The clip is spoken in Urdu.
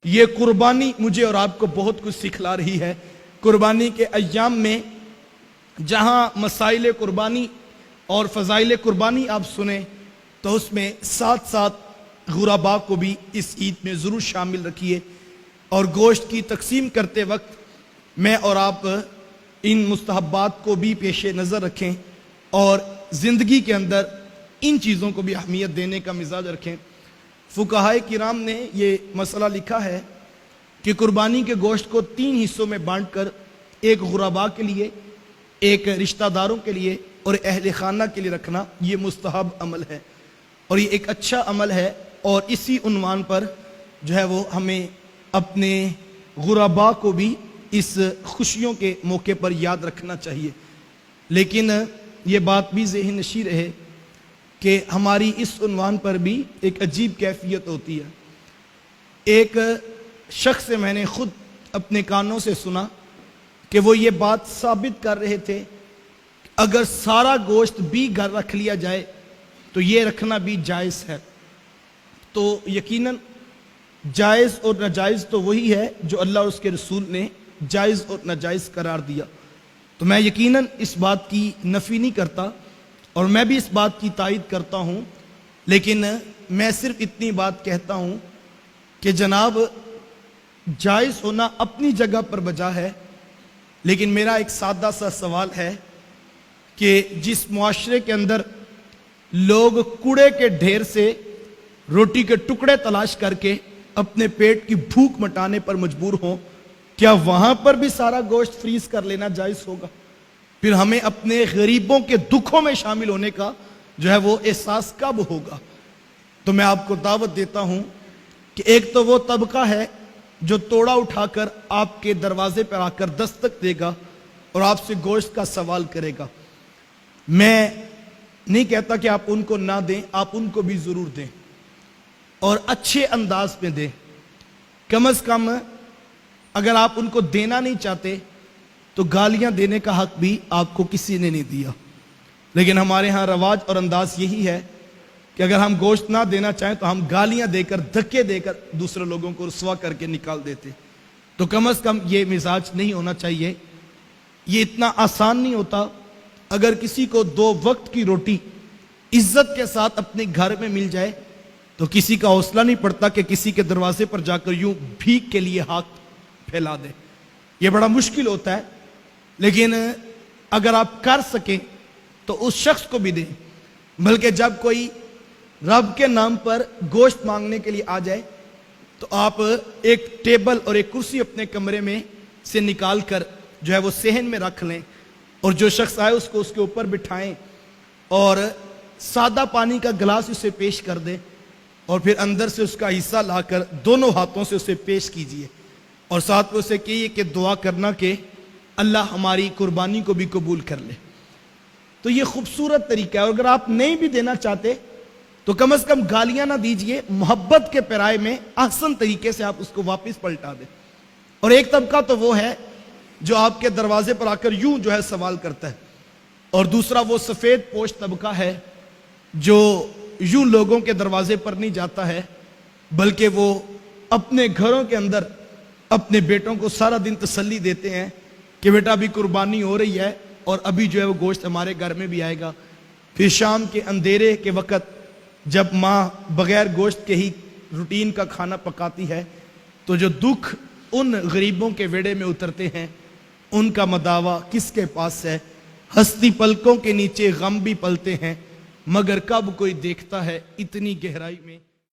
یہ قربانی مجھے اور آپ کو بہت کچھ سکھلا رہی ہے۔ قربانی کے ایام میں جہاں مسائل قربانی اور فضائل قربانی آپ سنیں تو اس میں ساتھ ساتھ غرباء کو بھی اس عید میں ضرور شامل رکھیے، اور گوشت کی تقسیم کرتے وقت میں اور آپ ان مستحبات کو بھی پیش نظر رکھیں اور زندگی کے اندر ان چیزوں کو بھی اہمیت دینے کا مزاج رکھیں۔ فقہائے کرام نے یہ مسئلہ لکھا ہے کہ قربانی کے گوشت کو 3 حصوں میں بانٹ کر ایک غرباء کے لیے، ایک رشتہ داروں کے لیے اور اہل خانہ کے لیے رکھنا یہ مستحب عمل ہے، اور یہ ایک اچھا عمل ہے، اور اسی عنوان پر جو ہے وہ ہمیں اپنے غرباء کو بھی اس خوشیوں کے موقع پر یاد رکھنا چاہیے۔ لیکن یہ بات بھی ذہن نشین رہے کہ ہماری اس عنوان پر بھی ایک عجیب کیفیت ہوتی ہے۔ ایک شخص سے میں نے خود اپنے کانوں سے سنا کہ وہ یہ بات ثابت کر رہے تھے اگر سارا گوشت بھی گھر رکھ لیا جائے تو یہ رکھنا بھی جائز ہے۔ تو یقیناً جائز اور ناجائز تو وہی ہے جو اللہ اور اس کے رسول نے جائز اور ناجائز قرار دیا، تو میں یقیناً اس بات کی نفی نہیں کرتا اور میں بھی اس بات کی تائید کرتا ہوں، لیکن میں صرف اتنی بات کہتا ہوں کہ جناب جائز ہونا اپنی جگہ پر بجا ہے، لیکن میرا ایک سادہ سا سوال ہے کہ جس معاشرے کے اندر لوگ کوڑے کے ڈھیر سے روٹی کے ٹکڑے تلاش کر کے اپنے پیٹ کی بھوک مٹانے پر مجبور ہوں، کیا وہاں پر بھی سارا گوشت فریز کر لینا جائز ہوگا؟ پھر ہمیں اپنے غریبوں کے دکھوں میں شامل ہونے کا جو ہے وہ احساس کب ہوگا؟ تو میں آپ کو دعوت دیتا ہوں کہ ایک تو وہ طبقہ ہے جو توڑا اٹھا کر آپ کے دروازے پر آ کر دستک دے گا اور آپ سے گوشت کا سوال کرے گا۔ میں نہیں کہتا کہ آپ ان کو نہ دیں، آپ ان کو بھی ضرور دیں اور اچھے انداز میں دیں۔ کم از کم اگر آپ ان کو دینا نہیں چاہتے تو گالیاں دینے کا حق بھی آپ کو کسی نے نہیں دیا، لیکن ہمارے ہاں رواج اور انداز یہی ہے کہ اگر ہم گوشت نہ دینا چاہیں تو ہم گالیاں دے کر، دھکے دے کر دوسرے لوگوں کو رسوا کر کے نکال دیتے۔ تو کم از کم یہ مزاج نہیں ہونا چاہیے۔ یہ اتنا آسان نہیں ہوتا۔ اگر کسی کو 2 وقت کی روٹی عزت کے ساتھ اپنے گھر میں مل جائے تو کسی کا حوصلہ نہیں پڑتا کہ کسی کے دروازے پر جا کر یوں بھیک کے لیے ہاتھ پھیلا دے۔ یہ بڑا مشکل ہوتا ہے، لیکن اگر آپ کر سکیں تو اس شخص کو بھی دیں۔ بلکہ جب کوئی رب کے نام پر گوشت مانگنے کے لیے آ جائے تو آپ ایک ٹیبل اور ایک کرسی اپنے کمرے میں سے نکال کر جو ہے وہ صحن میں رکھ لیں، اور جو شخص آئے اس کو اس کے اوپر بٹھائیں اور سادہ پانی کا گلاس اسے پیش کر دیں، اور پھر اندر سے اس کا حصہ لا کر دونوں ہاتھوں سے اسے پیش کیجئے، اور ساتھ میں اسے کہیے کہ دعا کرنا کہ اللہ ہماری قربانی کو بھی قبول کر لے۔ تو یہ خوبصورت طریقہ ہے۔ اور اگر آپ نہیں بھی دینا چاہتے تو کم از کم گالیاں نہ دیجئے، محبت کے پیرائے میں احسن طریقے سے آپ اس کو واپس پلٹا دیں۔ اور ایک طبقہ تو وہ ہے جو آپ کے دروازے پر آ کر یوں جو ہے سوال کرتا ہے، اور دوسرا وہ سفید پوش طبقہ ہے جو یوں لوگوں کے دروازے پر نہیں جاتا ہے، بلکہ وہ اپنے گھروں کے اندر اپنے بیٹوں کو سارا دن تسلی دیتے ہیں کہ بیٹا ابھی قربانی ہو رہی ہے اور ابھی جو ہے وہ گوشت ہمارے گھر میں بھی آئے گا۔ پھر شام کے اندھیرے کے وقت جب ماں بغیر گوشت کے ہی روٹین کا کھانا پکاتی ہے تو جو دکھ ان غریبوں کے ویڑے میں اترتے ہیں ان کا مداوا کس کے پاس ہے؟ ہستی پلکوں کے نیچے غم بھی پلتے ہیں، مگر کب کوئی دیکھتا ہے اتنی گہرائی میں۔